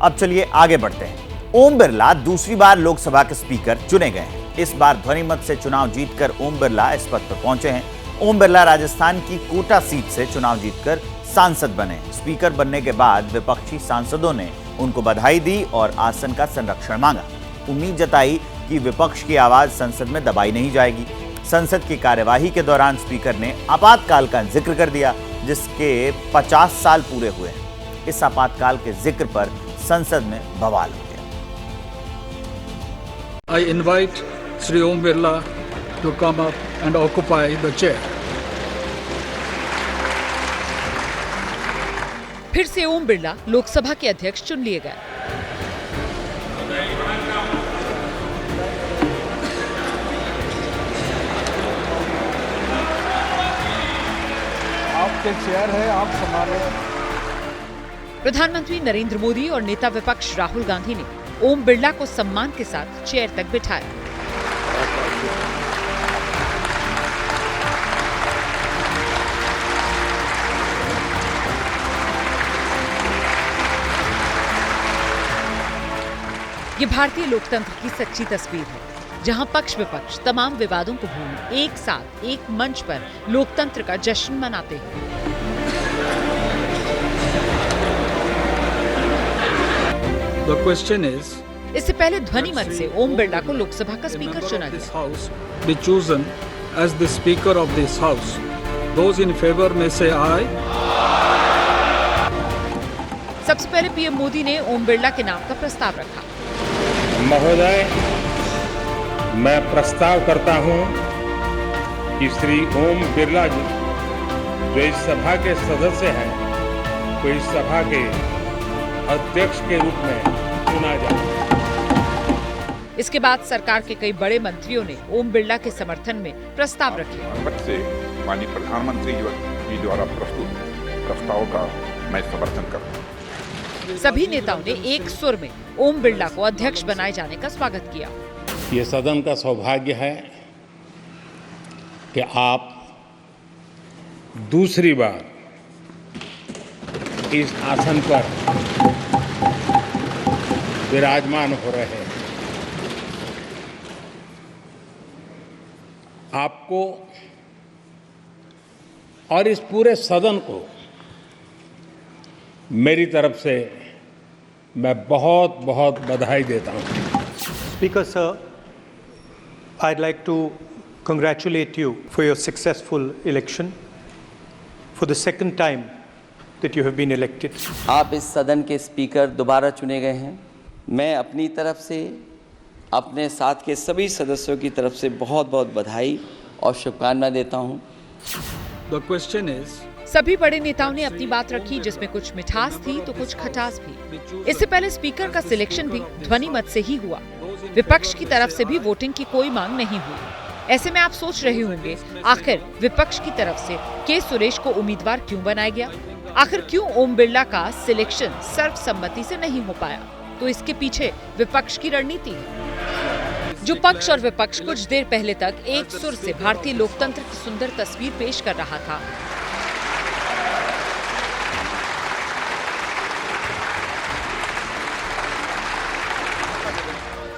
अब चलिए आगे बढ़ते हैं। ओम बिरला दूसरी बार लोकसभा के स्पीकर चुने गए हैं। इस बार ध्वनिमत से चुनाव जीतकर ओम बिरला इस पद पर पहुंचे हैं। ओम बिरला राजस्थान की कोटा सीट से चुनाव जीतकर सांसद बने। स्पीकर बनने के बाद विपक्षी सांसदों ने उनको बधाई दी और आसन का संरक्षण मांगा। उम्मीद जताई कि विपक्ष की आवाज संसद में दबाई नहीं जाएगी। संसद की कार्यवाही के दौरान स्पीकर ने आपातकाल का जिक्र कर दिया, जिसके 50 साल पूरे हुए हैं। इस आपातकाल के जिक्र पर संसद में बवाल हो गया। I invite Shri Om Birla to come up and occupy the chair. फिर से ओम बिरला लोकसभा के अध्यक्ष चुन लिए गए। आपके चेयर है, आप संभाले। प्रधानमंत्री नरेंद्र मोदी और नेता विपक्ष राहुल गांधी ने ओम बिरला को सम्मान के साथ चेयर तक बिठाया। ये भारतीय लोकतंत्र की सच्ची तस्वीर है, जहां पक्ष विपक्ष तमाम विवादों को भूल एक साथ एक मंच पर लोकतंत्र का जश्न मनाते हैं। The question is, इससे पहले ध्वनिमत से ओम बिरला को लोकसभा का स्पीकर चुना गया। be chosen as the speaker of this house. Those in favor may say aye. सबसे पहले पीएम मोदी ने ओम बिरला के नाम का प्रस्ताव रखा। महोदय, मैं प्रस्ताव करता हूं कि श्री ओम बिरला जी, जो इस सभा के सदस्य हैं, को इस सभा के अध्यक्ष के रूप में चुना जाए। इसके बाद सरकार के कई बड़े मंत्रियों ने ओम बिरला के समर्थन में प्रस्ताव रखे। से माननीय प्रधानमंत्री जी द्वारा प्रस्तुत प्रस्ताव का मैं समर्थन करता हूं। सभी नेताओं ने एक सुर में ओम बिरला को अध्यक्ष बनाए जाने का स्वागत किया। ये सदन का सौभाग्य है कि आप दूसरी बार इस आसन पर विराजमान हो रहे हैं। आपको और इस पूरे सदन को मेरी तरफ से मैं बहुत बहुत बधाई देता हूं। Speaker sir, I'd like to congratulate you for your successful election, for the second time that you have been elected. आप इस सदन के स्पीकर दोबारा चुने गए हैं। मैं अपनी तरफ से, अपने साथ के सभी सदस्यों की तरफ से बहुत बहुत बधाई और शुभकामनाएं देता हूं। The question is, सभी बड़े नेताओं ने अपनी बात रखी, जिसमें कुछ मिठास थी तो कुछ खटास भी। इससे पहले स्पीकर का सिलेक्शन भी ध्वनिमत से ही हुआ। विपक्ष की तरफ से भी वोटिंग की कोई मांग नहीं हुई। ऐसे में आप सोच रहे होंगे, आखिर विपक्ष की तरफ से के सुरेश को उम्मीदवार क्यों बनाया गया? आखिर क्यों ओम बिरला का सिलेक्शन सर्वसम्मति से नहीं हो पाया? तो इसके पीछे विपक्ष की रणनीति है। जो पक्ष और विपक्ष कुछ देर पहले तक एक सुर से भारतीय लोकतंत्र की सुंदर तस्वीर पेश कर रहा था,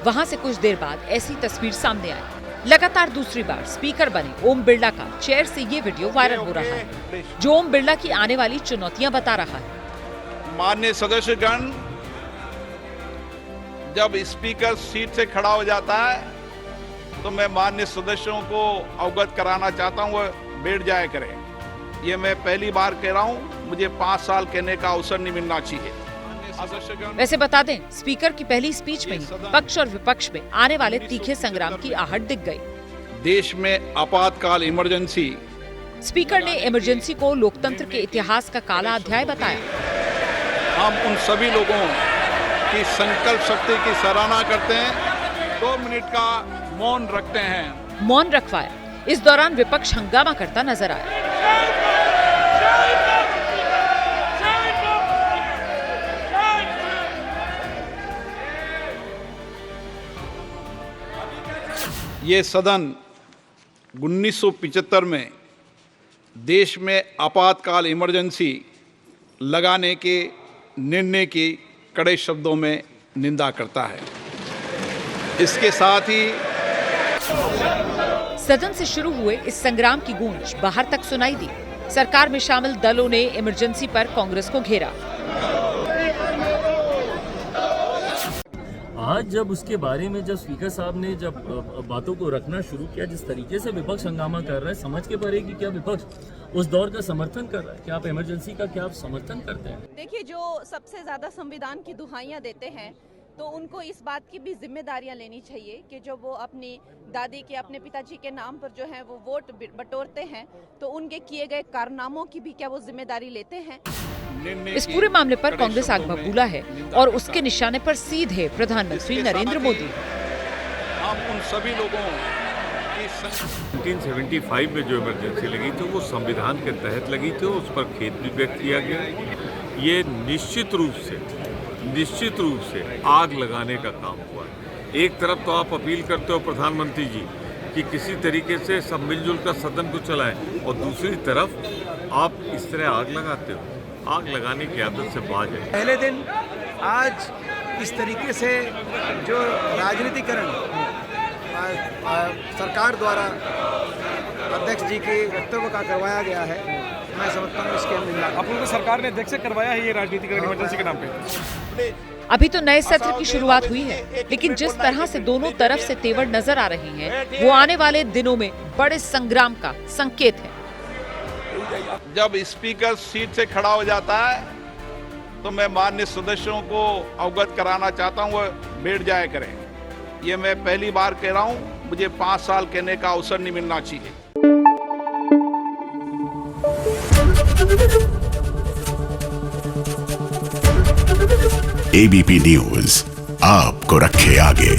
वहां से कुछ देर बाद ऐसी तस्वीर सामने आई। लगातार दूसरी बार स्पीकर बने ओम बिरला का चेयर से ये वीडियो वायरल हो रहा है, जो ओम बिरला की आने वाली चुनौतियां बता रहा है। माननीय सदस्यगण, जब स्पीकर सीट से खड़ा हो जाता है तो मैं माननीय सदस्यों को अवगत कराना चाहता हूं, वो बैठ जाया करें। ये मैं पहली बार कह रहा हूं, मुझे 5 साल कहने का अवसर नहीं मिलना चाहिए। वैसे बता दें, स्पीकर की पहली स्पीच में ही पक्ष और विपक्ष में आने वाले तीखे संग्राम की आहट दिख गई। देश में आपातकाल इमरजेंसी। स्पीकर ने इमरजेंसी को लोकतंत्र के इतिहास का काला अध्याय बताया। हम उन सभी लोगों की संकल्प शक्ति की सराहना करते हैं। 2 मिनट का मौन रखते हैं। मौन रखवाया। इस दौरान विपक्ष हंगामा करता नजर आया। ये सदन 1975 में देश में आपातकाल इमरजेंसी लगाने के निर्णय की कड़े शब्दों में निंदा करता है। इसके साथ ही सदन से शुरू हुए इस संग्राम की गूंज बाहर तक सुनाई दी। सरकार में शामिल दलों ने इमरजेंसी पर कांग्रेस को घेरा। आज जब उसके बारे में जब स्पीकर साहब ने जब बातों को रखना शुरू किया, जिस तरीके से विपक्ष हंगामा कर रहा है, समझ के परे कि क्या विपक्ष उस दौर का समर्थन कर रहा है, क्या आप इमरजेंसी का क्या आप समर्थन करते हैं? देखिए, जो सबसे ज्यादा संविधान की दुहाइयां देते हैं तो उनको इस बात की भी जिम्मेदारियां लेनी चाहिए कि जो वो अपनी दादी के, अपने पिताजी के नाम पर जो है वो वोट बटोरते हैं, तो उनके किए गए कारनामों की भी क्या वो जिम्मेदारी लेते हैं? इस पूरे मामले पर कांग्रेस आग बबूला है और उसके निशाने पर सीधे प्रधानमंत्री नरेंद्र मोदी। हम उन सभी लोगों की 1975 में जो इमरजेंसी लगी थी वो संविधान के तहत लगी थी, उस पर खेद भी व्यक्त किया गया। ये निश्चित रूप से आग लगाने का काम हुआ। एक तरफ तो आप अपील करते हो प्रधानमंत्री जी कि किसी तरीके से सब मिलजुल कर सदन को चलाएं, और दूसरी तरफ आप इस तरह आग लगाते हो। आग लगाने की आदत से बाज है। पहले दिन आज इस तरीके से जो राजनीतिकरण सरकार द्वारा अध्यक्ष जी के वक्तव्य का करवाया गया है, मैं समझता हूँ इसके अंदर आप लोगों को सरकार ने अध्यक्ष से करवाया है ये राजनीतिकरण इमरजेंसी के नाम पे। अभी तो नए सत्र की शुरुआत हुई है, लेकिन जिस तरह से दोनों तरफ से तेवर नजर आ रही हैं, वो आने वाले दिनों में बड़े संग्राम का संकेत है। जब स्पीकर सीट से खड़ा हो जाता है तो मैं माननीय सदस्यों को अवगत कराना चाहता हूँ, वो बैठ जाया करें। ये मैं पहली बार कह रहा हूँ, मुझे 5 साल कहने का अवसर नहीं मिलना चाहिए। एबीपी न्यूज आपको रखे आगे।